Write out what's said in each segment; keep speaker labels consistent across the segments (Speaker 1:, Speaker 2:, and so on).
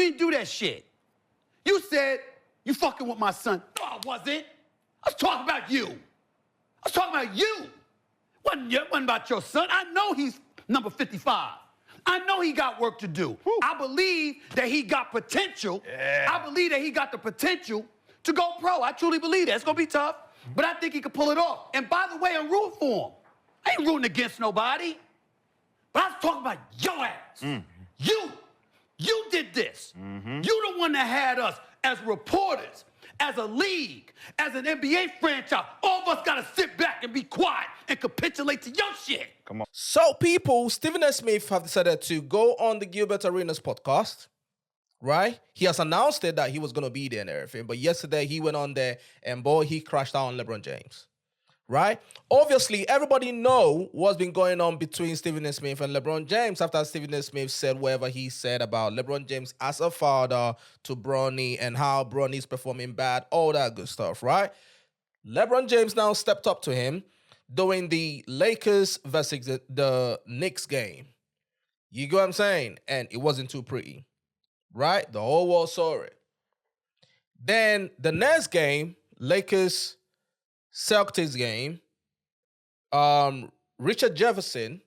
Speaker 1: You didn't do that shit. You said, you fucking with my son. No, I wasn't. I was talking about you. I was talking about you. Wasn't about your son. I know he's number 55. I know he got work to do. Woo. I believe that he got potential. Yeah. I believe that he got the potential to go pro. I truly believe that. It's going to be tough, but I think he could pull it off. And by the way, I'm rooting for him. I ain't rooting against nobody. But I was talking about your ass. Mm. You did this. Mm-hmm. You the one that had us as reporters, as a league, as an NBA franchise. All of us got to sit back and be quiet and capitulate to your shit.
Speaker 2: Come on.
Speaker 3: So people, Stephen A. Smith have decided to go on the Gilbert Arenas podcast, right? He has announced it that he was going to be there and everything. But yesterday he went on there and boy, he crashed out on LeBron James. Right? Obviously, everybody know what's been going on between Stephen A. Smith and LeBron James after Stephen A. Smith said whatever he said about LeBron James as a father to Bronny and how Bronny's performing bad, all that good stuff, right? LeBron James now stepped up to him during the Lakers versus the Knicks game. You get what I'm saying? And it wasn't too pretty, right? The whole world saw it. Then the next game, Lakers Celtics game, Richard Jefferson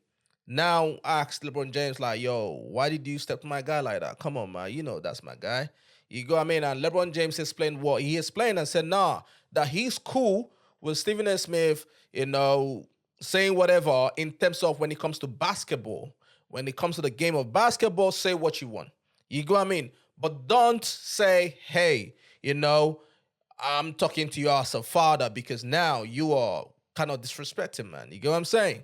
Speaker 3: now asked LeBron James like, yo, why did you step to my guy like that? Come on, man. You know that's my guy. You go, I mean, and LeBron James explained what he explained and said, nah, that he's cool with Stephen A. Smith, you know, saying whatever in terms of when it comes to basketball. When it comes to the game of basketball, say what you want. You go, I mean, but don't say, hey, you know, I'm talking to you as a father because now you are kind of disrespecting, man. You get what I'm saying?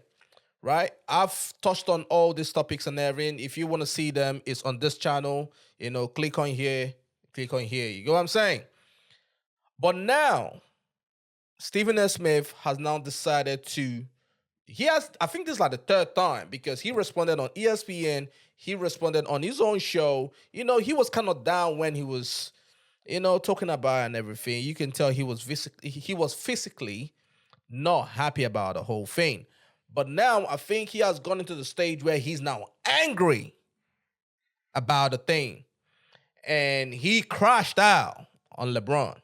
Speaker 3: Right? I've touched on all these topics and everything. If you want to see them, it's on this channel. You know, click on here. Click on here. You get what I'm saying? But now, Stephen A. Smith has now decided to, I think this is like the third time because he responded on ESPN. He responded on his own show. You know, he was kind of down when he was, you know, talking about it and everything. You can tell he was physically not happy about the whole thing. But now I think he has gone into the stage where he's now angry about the thing. And he crashed out on LeBron.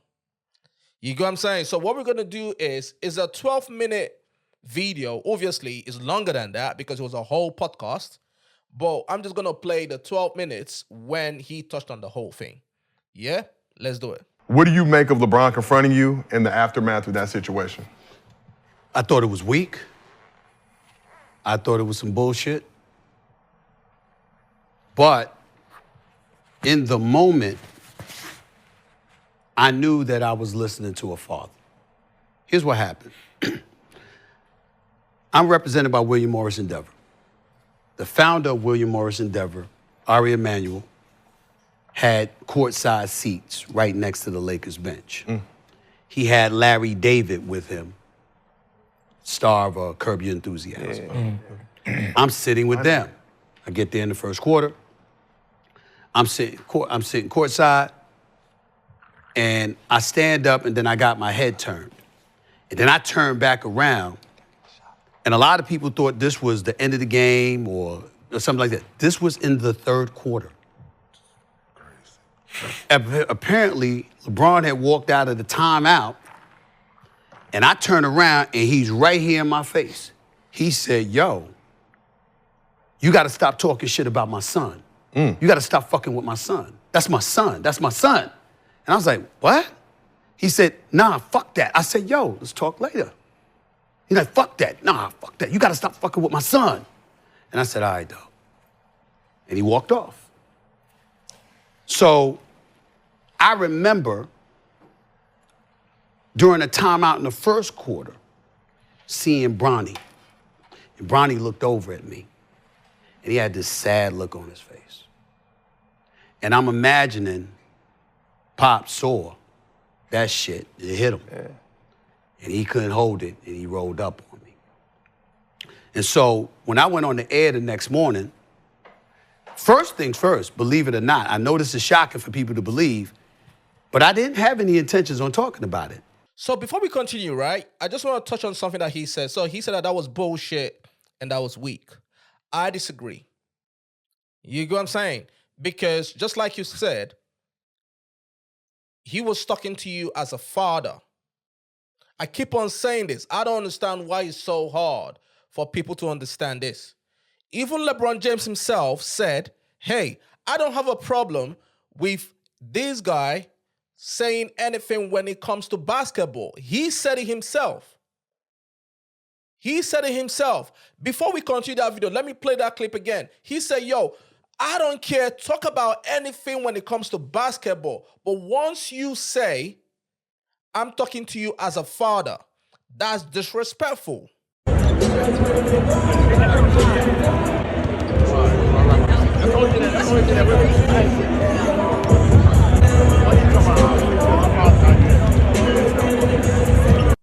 Speaker 3: You get what I'm saying? So what we're going to do is a 12-minute video. Obviously, it's longer than that because it was a whole podcast. But I'm just going to play the 12 minutes when he touched on the whole thing. Yeah? Let's do it.
Speaker 2: What do you make of LeBron confronting you in the aftermath of that situation?
Speaker 4: I thought it was weak. I thought it was some bullshit. But in the moment, I knew that I was listening to a father. Here's what happened. I'm represented by William Morris Endeavor. The founder of William Morris Endeavor, Ari Emanuel, had courtside seats right next to the Lakers bench. Mm. He had Larry David with him, star of Curb Your Enthusiasm. Yeah. I'm sitting with them. I get there in the first quarter. I'm sitting courtside, and I stand up, and then I got my head turned. And then I turned back around, and a lot of people thought this was the end of the game or something like that. This was in the third quarter. Apparently, LeBron had walked out of the timeout, and I turned around, and he's right here in my face. He said, yo, you got to stop talking shit about my son. You got to stop fucking with my son. That's my son. That's my son. And I was like, what? He said, nah, fuck that. I said, yo, let's talk later. He's like, fuck that. Nah, fuck that. You got to stop fucking with my son. And I said, all right, though. And he walked off. So I remember during a timeout in the first quarter, seeing Bronny. And Bronny looked over at me, and he had this sad look on his face. And I'm imagining Pop saw that shit, it hit him. Yeah. And he couldn't hold it, and he rolled up on me. And so when I went on the air the next morning, first things first, believe it or not, I know this is shocking for people to believe, but I didn't have any intentions on talking about it.
Speaker 3: So before we continue, right, I just want to touch on something that he said. So he said that was bullshit and that was weak. I disagree. You get what I'm saying? Because just like you said, he was talking to you as a father. I keep on saying this. I don't understand why it's so hard for people to understand this. Even LeBron James himself said, hey, I don't have a problem with this guy saying anything when it comes to basketball. He said it himself. He said it himself. Before we continue that video, let me play that clip again. He said, yo, I don't care. Talk about anything when it comes to basketball. But once you say, I'm talking to you as a father, that's disrespectful.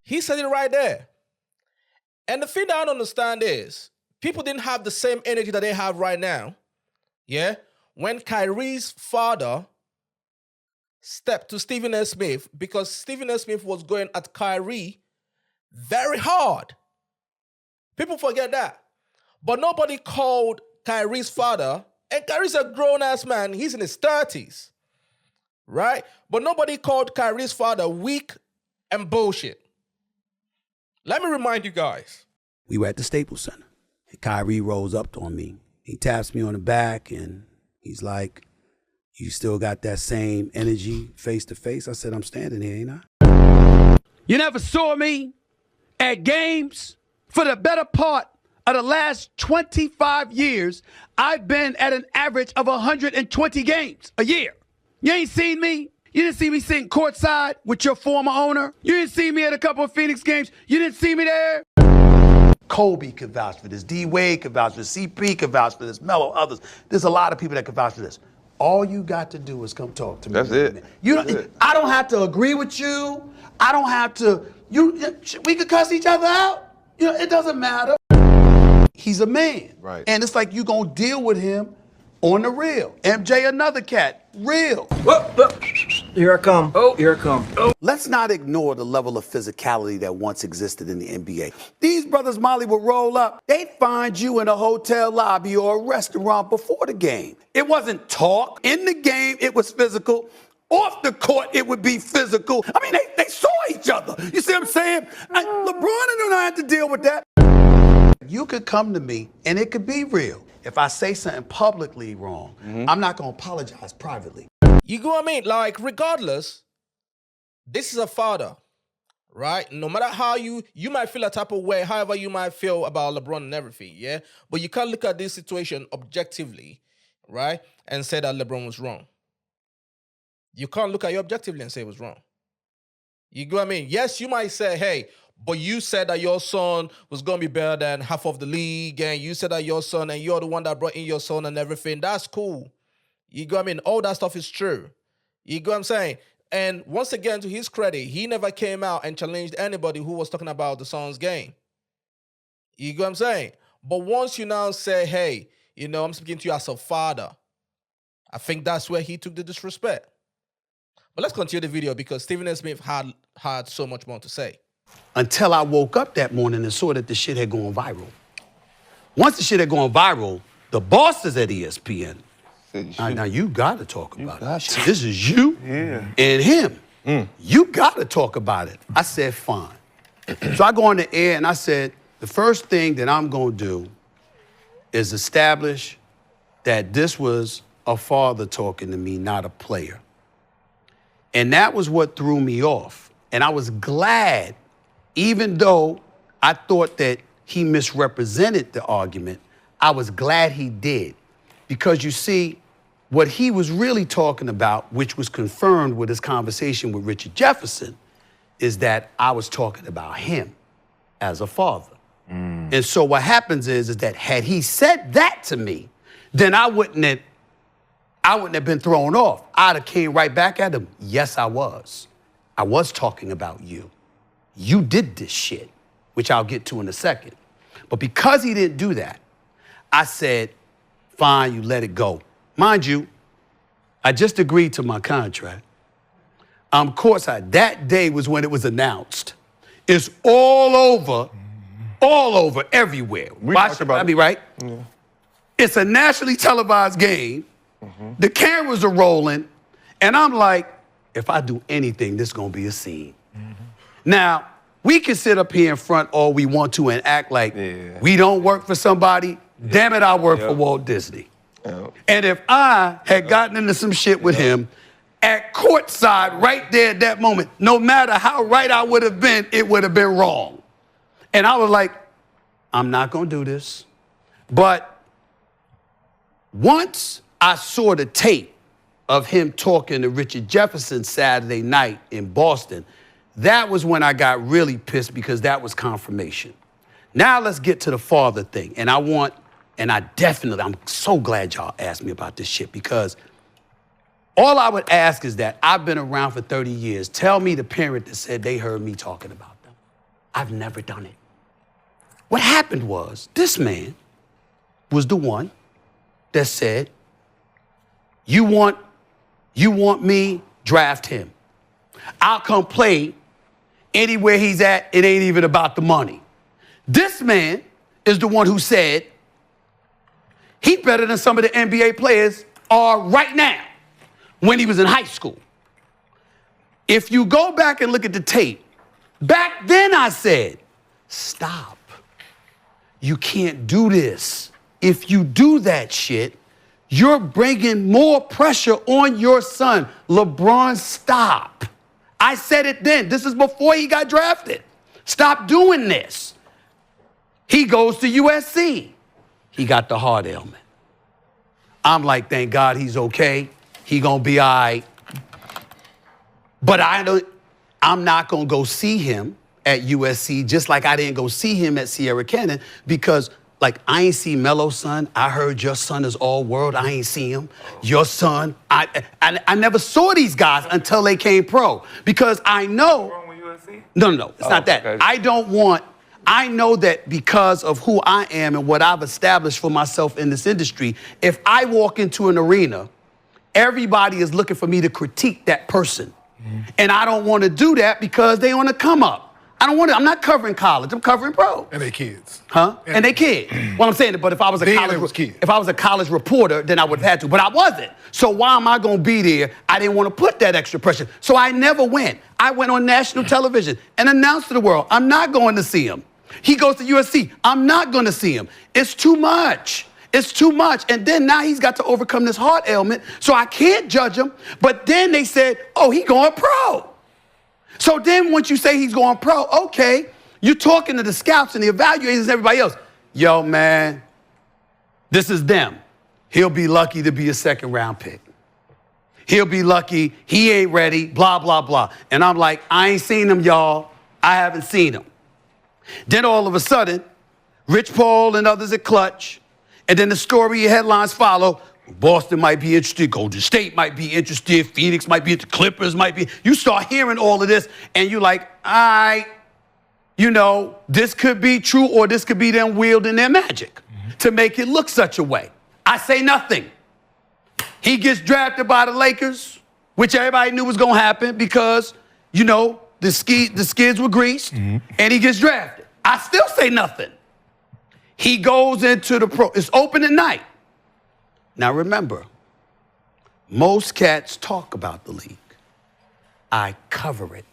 Speaker 3: He said it right there. And the thing that I don't understand is, people didn't have the same energy that they have right now. Yeah? When Kyrie's father stepped to Stephen A. Smith, because Stephen A. Smith was going at Kyrie very hard. People forget that. But nobody called Kyrie's father, and Kyrie's a grown-ass man. He's in his 30s, right? But nobody called Kyrie's father weak and bullshit. Let me remind you guys.
Speaker 4: We were at the Staples Center. And Kyrie rolls up on me. He taps me on the back, and he's like, you still got that same energy face to face? I said, I'm standing here, ain't I?
Speaker 1: You never saw me at games. For the better part of the last 25 years, I've been at an average of 120 games a year. You ain't seen me. You didn't see me sitting courtside with your former owner. You didn't see me at a couple of Phoenix games. You didn't see me there.
Speaker 4: Kobe could vouch for this. D. Wade could vouch for this. CP could vouch for this. Melo, others. There's a lot of people that could vouch for this. All you got to do is come talk to me.
Speaker 2: That's it.
Speaker 4: You don't, I don't have to agree with you. I don't have to. We could cuss each other out. You know, it doesn't matter. He's a man.
Speaker 2: Right.
Speaker 4: And it's like you gonna deal with him on the real. MJ, another cat, real.
Speaker 5: Here I come. Oh, here I come. Oh.
Speaker 4: Let's not ignore the level of physicality that once existed in the NBA. These brothers, Molly, would roll up. They'd find you in a hotel lobby or a restaurant before the game. It wasn't talk. In the game, it was physical. Off the court, it would be physical. I mean, they saw each other. You see what I'm saying? LeBron didn't have to deal with that. You could come to me, and it could be real. If I say something publicly wrong, I'm not going to apologize privately.
Speaker 3: You go what I mean? Like, regardless, this is a father, right? No matter how you might feel a type of way, however you might feel about LeBron and everything, yeah? But you can't look at this situation objectively, right? And say that LeBron was wrong. You can't look at you objectively and say it was wrong. You go what I mean? Yes, you might say, hey, but you said that your son was going to be better than half of the league, and you said that your son, and you're the one that brought in your son and everything. That's cool. You go what I mean? All that stuff is true. You go what I'm saying? And once again, to his credit, he never came out and challenged anybody who was talking about the son's game. You go what I'm saying? But once you now say, hey, you know, I'm speaking to you as a father, I think that's where he took the disrespect. But let's continue the video because Stephen A. Smith had so much more to say.
Speaker 4: Until I woke up that morning and saw that the shit had gone viral. Once the shit had gone viral, the bosses at ESPN, now you gotta talk about it. This is you and him. You gotta talk about it. I said, fine. So I go on the air and I said, the first thing that I'm gonna do is establish that this was a father talking to me, not a player. And that was what threw me off. And I was glad, even though I thought that he misrepresented the argument, I was glad he did. Because you see, what he was really talking about, which was confirmed with his conversation with Richard Jefferson, is that I was talking about him as a father. And so what happens is that had he said that to me, then I wouldn't have been thrown off. I'd have came right back at him. Yes, I was. I was talking about you. You did this shit, which I'll get to in a second. But because he didn't do that, I said, fine, you let it go. Mind you, I just agreed to my contract. I'm courtside. That day was when it was announced. It's all over, everywhere.
Speaker 2: We talked about
Speaker 4: I mean, right? Yeah. It's a nationally televised game. The cameras are rolling, and I'm like, if I do anything, this is gonna be a scene. Now, we can sit up here in front all we want to and act like we don't work for somebody. Damn it, I work for Walt Disney. And if I had gotten into some shit with him at courtside right there at that moment, no matter how right I would have been, it would have been wrong. And I was like, I'm not gonna do this. But once I saw the tape of him talking to Richard Jefferson Saturday night in Boston, that was when I got really pissed because that was confirmation. Now let's get to the father thing. And I'm so glad y'all asked me about this shit because all I would ask is that I've been around for 30 years. Tell me the parent that said they heard me talking about them. I've never done it. What happened was this man was the one that said, you want me, draft him. I'll come play anywhere he's at, it ain't even about the money. This man is the one who said he's better than some of the NBA players are right now when he was in high school. If you go back and look at the tape, back then I said, stop. You can't do this. If you do that shit, you're bringing more pressure on your son. LeBron, stop. I said it then. This is before he got drafted. Stop doing this. He goes to USC. He got the heart ailment. I'm like, thank God he's okay. He gonna be all right. But I'm not gonna go see him at USC, just like I didn't go see him at Sierra Canyon because like, I ain't see Melo's son. I heard your son is all world. I ain't see him. Your son, I never saw these guys until they came pro because I know.
Speaker 6: Wrong with USC?
Speaker 4: No, it's not that.
Speaker 6: Okay.
Speaker 4: I know that because of who I am and what I've established for myself in this industry, if I walk into an arena, everybody is looking for me to critique that person. And I don't want to do that because they on the come up. I'm not covering college, I'm covering pro.
Speaker 7: And they kids.
Speaker 4: Huh? And they kids. Well, I'm saying that, but if I was a college reporter, then I would have had to, but I wasn't. So why am I gonna be there? I didn't want to put that extra pressure. So I never went. I went on national television and announced to the world, I'm not going to see him. He goes to USC, I'm not gonna see him. It's too much. It's too much. And then now he's got to overcome this heart ailment, so I can't judge him. But then they said, oh, he going pro. So then once you say he's going pro, okay, you're talking to the scouts and the evaluators and everybody else. Yo, man, this is them. He'll be lucky to be a second round pick. He'll be lucky, he ain't ready, blah, blah, blah. And I'm like, I ain't seen him, y'all. I haven't seen him. Then all of a sudden, Rich Paul and others at Clutch, and then the story headlines follow. Boston might be interested, Golden State might be interested, Phoenix might be interested, Clippers might be. You start hearing all of this, and you're like, this could be true, or this could be them wielding their magic to make it look such a way. I say nothing. He gets drafted by the Lakers, which everybody knew was gonna happen because, the skids were greased, and he gets drafted. I still say nothing. He goes into the pro. It's open at night. Now remember, most cats talk about the league. I cover it.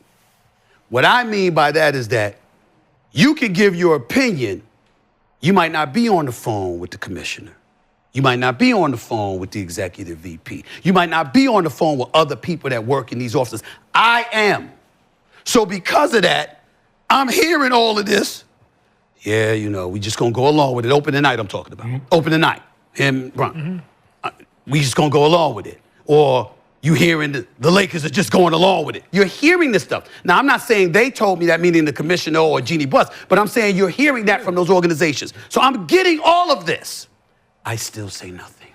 Speaker 4: What I mean by that is that you can give your opinion. You might not be on the phone with the commissioner. You might not be on the phone with the executive VP. You might not be on the phone with other people that work in these offices. I am. So because of that, I'm hearing all of this. Yeah, we just gonna go along with it. Open the night I'm talking about. Open the night. Him, Bron. We just gonna go along with it. Or you hearing the Lakers are just going along with it. You're hearing this stuff. Now, I'm not saying they told me that, meaning the commissioner or Jeannie Buss, but I'm saying you're hearing that from those organizations. So I'm getting all of this. I still say nothing.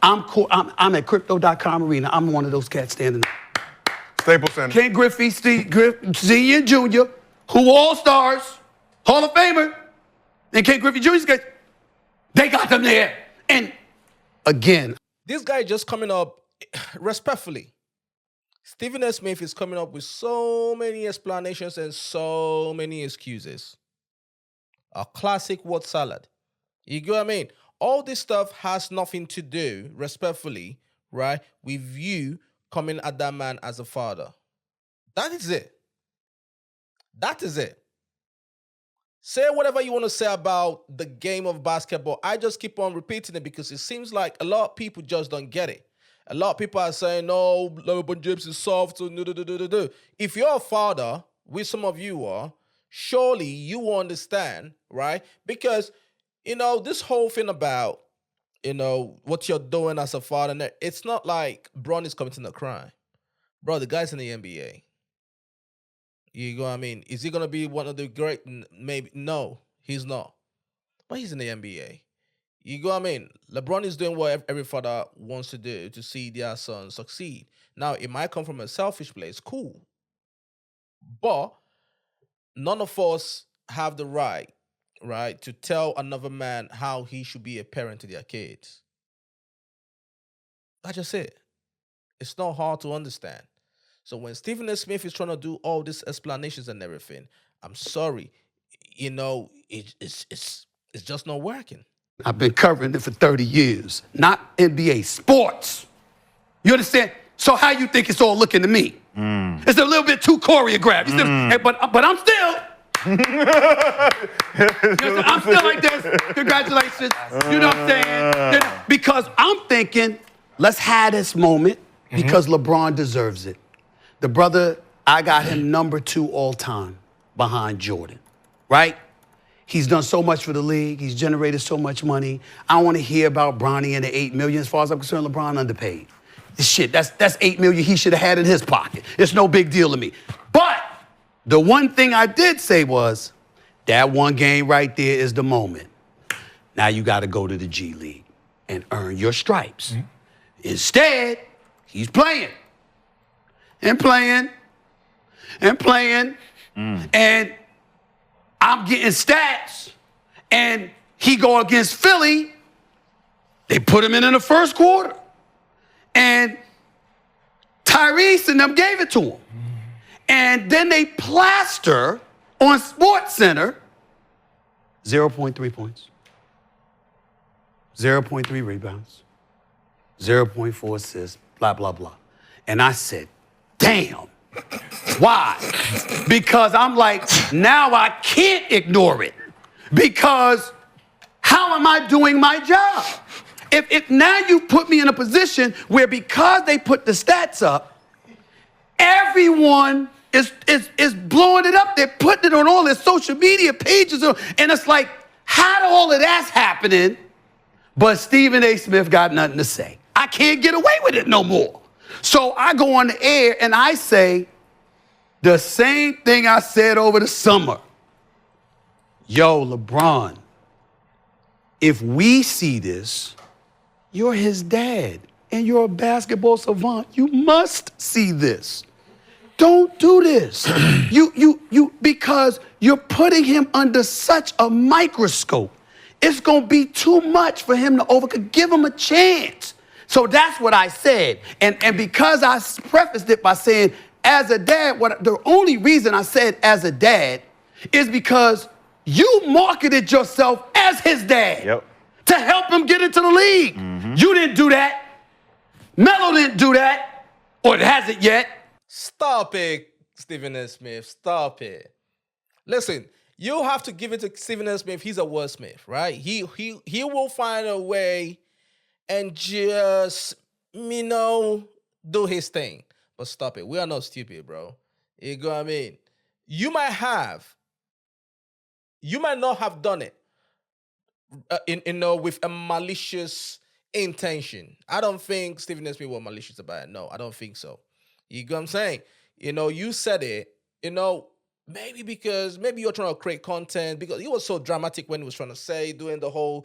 Speaker 4: I'm at crypto.com arena. I'm one of those cats standing there.
Speaker 2: Staples Center.
Speaker 4: Ken Griffey, Senior and Junior, who all-stars, Hall of Famer, and Ken Griffey Jr.'s guys, they got them there. And again,
Speaker 3: This guy just coming up, respectfully, Stephen A. Smith is coming up with so many explanations and so many excuses. A classic word salad. You get what I mean? All this stuff has nothing to do, respectfully, right, with you coming at that man as a father. That is it. That is it. Say whatever you want to say about the game of basketball. I just keep on repeating it because it seems like a lot of people just don't get it. A lot of people are saying, no, LeBron James is soft. So if you're a father, which some of you are, surely you will understand, right? Because, this whole thing about, what you're doing as a father, it's not like Bron is committing a crime. Bro, the guy's in the NBA. You know what I mean? Is he going to be one of the great? Maybe. No, he's not. But he's in the NBA. You know what I mean? LeBron is doing what every father wants to do to see their son succeed. Now, it might come from a selfish place. Cool. But none of us have the right, to tell another man how he should be a parent to their kids. That's just it. It's not hard to understand. So when Stephen A. Smith is trying to do all these explanations and everything, I'm sorry, it's just not working.
Speaker 4: I've been covering it for 30 years, not NBA, sports. You understand? So how you think it's all looking to me? It's a little bit too choreographed. But I'm still. I'm still like this. Congratulations. You know what I'm saying? Because I'm thinking, let's have this moment because LeBron deserves it. The brother, I got him number 2 all time behind Jordan, right? He's done so much for the league. He's generated so much money. I don't want to hear about Bronny and the $8 million. As far as I'm concerned, LeBron underpaid. Shit, that's $8 million he should have had in his pocket. It's no big deal to me. But the one thing I did say was, that one game right there is the moment. Now you got to go to the G League and earn your stripes. Instead, he's playing. And playing, and playing, and I'm getting stats, and he go against Philly, they put him in the first quarter, and Tyrese and them gave it to him. And then they plaster on SportsCenter 0.3 points, 0.3 rebounds, 0.4 assists, blah, blah, blah. And I said, damn. Why? Because I'm like, now I can't ignore it. Because how am I doing my job? If now you put me in a position where because they put the stats up, everyone is blowing it up. They're putting it on all their social media pages. And it's like, how all of that's happening, but Stephen A. Smith got nothing to say. I can't get away with it no more. So I go on the air and I say the same thing I said over the summer. Yo, LeBron, if we see this, you're his dad and you're a basketball savant. You must see this. Don't do this. Because you're putting him under such a microscope. It's going to be too much for him to overcome. Give him a chance. So that's what I said. And because I prefaced it by saying, as a dad, the only reason I said as a dad is because you marketed yourself as his dad to help him get into the league. You didn't do that. Melo didn't do that, or it hasn't yet.
Speaker 3: Stop it, Stephen A. Smith. Stop it. Listen, you have to give it to Stephen A. Smith. He's a wordsmith, right? He will find a way and just, do his thing. But stop it. We are not stupid, bro. You know what I mean? You might not have done it with a malicious intention. I don't think Stephen A. Smith was malicious about it. No, I don't think so. You know what I'm saying? You said it, maybe you're trying to create content, because he was so dramatic when he was trying to say, doing the whole...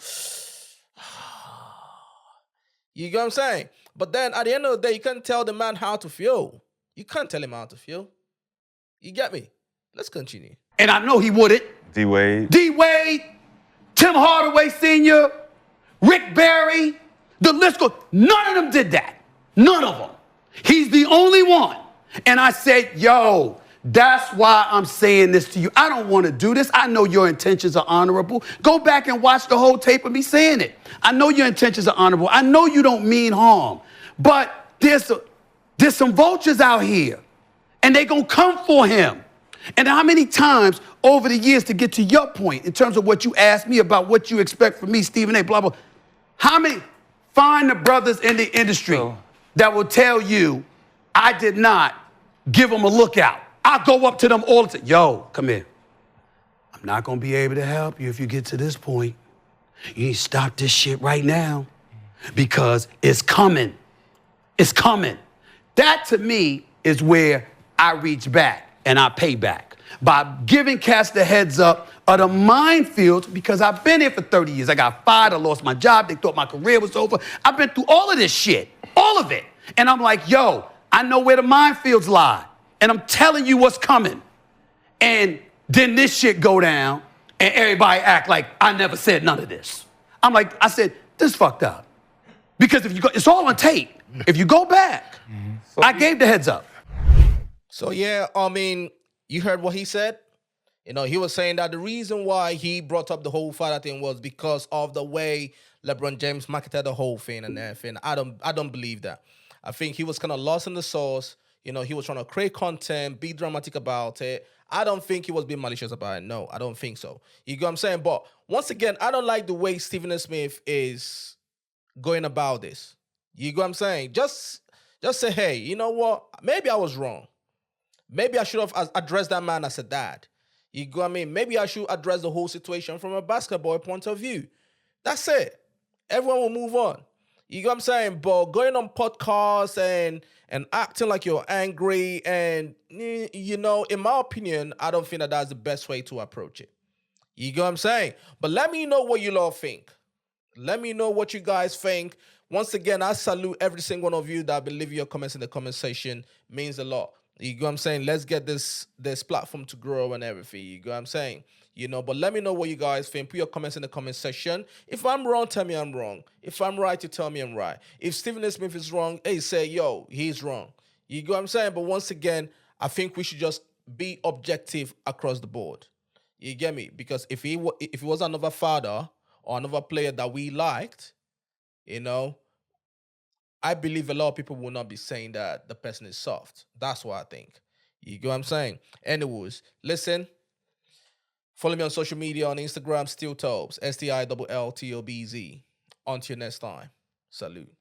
Speaker 3: You get what I'm saying? But then at the end of the day, you can't tell the man how to feel. You can't tell him how to feel. You get me? Let's continue.
Speaker 4: And I know he wouldn't.
Speaker 2: D-Wade,
Speaker 4: Tim Hardaway Sr., Rick Barry, the list goes. None of them did that. None of them. He's the only one. And I said, yo, That's why I'm saying this to you. I don't want to do this. I know your intentions are honorable. Go back and watch the whole tape of me saying it. I know your intentions are honorable. I know you don't mean harm. But there's some vultures out here, and they gonna come for him. And how many times over the years, to get to your point, in terms of what you asked me about what you expect from me, Stephen A., blah, blah, how many, find the brothers in the industry that will tell you, I did not give them a lookout. I go up to them all the time. Yo, come here. I'm not going to be able to help you if you get to this point. You need to stop this shit right now because it's coming. It's coming. That, to me, is where I reach back and I pay back by giving cats the heads up of the minefields, because I've been here for 30 years. I got fired. I lost my job. They thought my career was over. I've been through all of this shit, all of it. And I'm like, yo, I know where the minefields lie. And I'm telling you what's coming. And then this shit go down and everybody act like I never said none of this. I said, this fucked up. Because if you go, it's all on tape. If you go back, I gave the heads up.
Speaker 3: So, yeah, I mean, you heard what he said? You know, he was saying that the reason why he brought up the whole father thing was because of the way LeBron James marketed the whole thing and everything. I don't believe that. I think he was kind of lost in the sauce. You know, he was trying to create content, be dramatic about it. I don't think he was being malicious about it. No, I don't think so. You get what I'm saying? But once again, I don't like the way Stephen A. Smith is going about this. You get what I'm saying? Just say, hey, you know what? Maybe I was wrong. Maybe I should have addressed that man as a dad. You get what I mean? Maybe I should address the whole situation from a basketball point of view. That's it. Everyone will move on. You get what I'm saying? But going on podcasts and acting like you're angry and, you know, in my opinion, I don't think that that's the best way to approach it. You get what I'm saying? But let me know what you all think. Let me know what you guys think. Once again, I salute every single one of you that been leaving your comments in the comment section. Means a lot. You get what I'm saying? Let's get this platform to grow and everything. You get what I'm saying? You know, but let me know what you guys think. Put your comments in the comment section. If I'm wrong, tell me I'm wrong. If I'm right, you tell me I'm right. If Stephen A. Smith is wrong, hey, say, yo, he's wrong. You get what I'm saying? But once again, I think we should just be objective across the board. You get me? Because if he was another father or another player that we liked, you know, I believe a lot of people will not be saying that the person is soft. That's what I think. You get what I'm saying? Anyways, listen. Follow me on social media on Instagram, StillTobes, StillTobz. Until next time, salute.